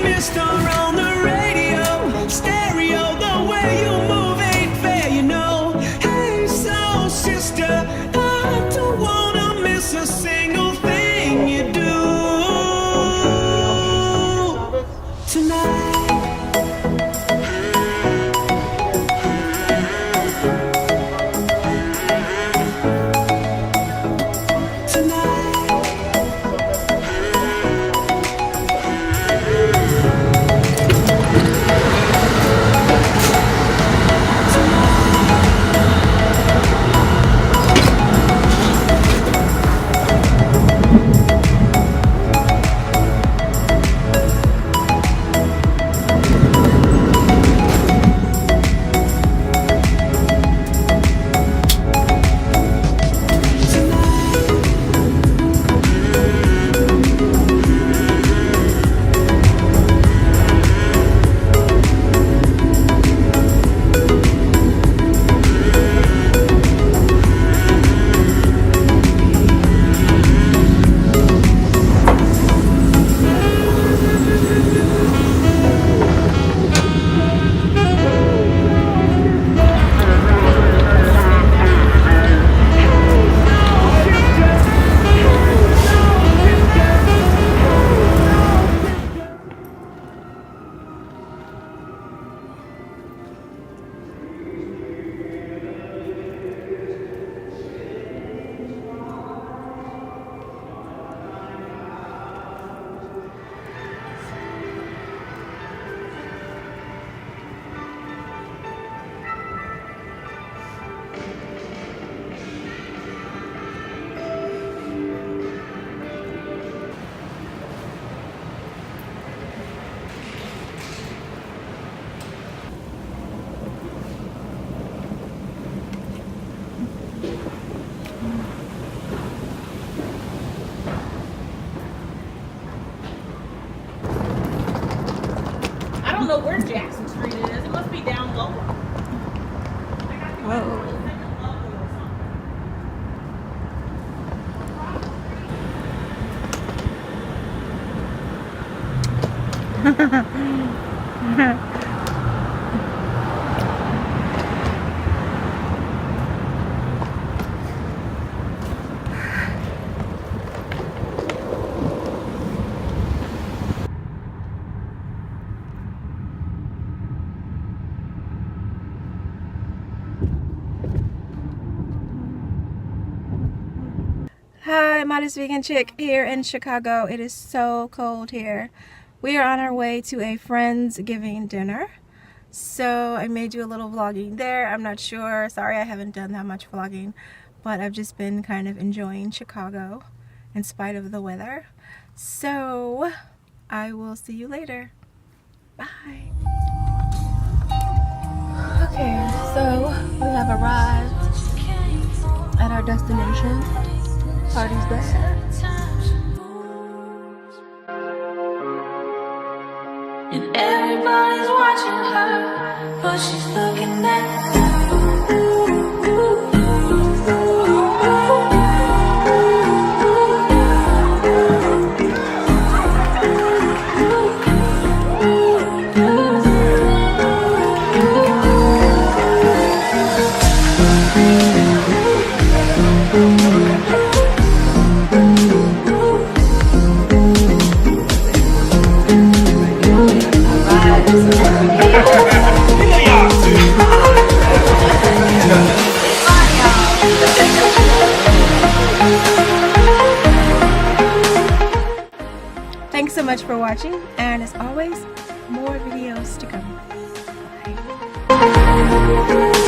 mister on the radio, stereo, the way you move ain't fair, you know. Hey, soul sister, I don't wanna miss a single thing you do tonight. I don't know where Jackson Street is. It must be down low. Whoa. Hi, Modest Vegan Chick here in Chicago. It is so cold here. We are on our way to a Friendsgiving dinner. So I may do a little vlogging there. I'm not sure. Sorry I haven't done that much vlogging. But I've just been kind of enjoying Chicago in spite of the weather. So I will see you later. Bye. Okay, so we have arrived at our destination. Party's there. And everybody's watching her, but she's looking at you. Thanks so much for watching, and as always, more videos to come. Bye.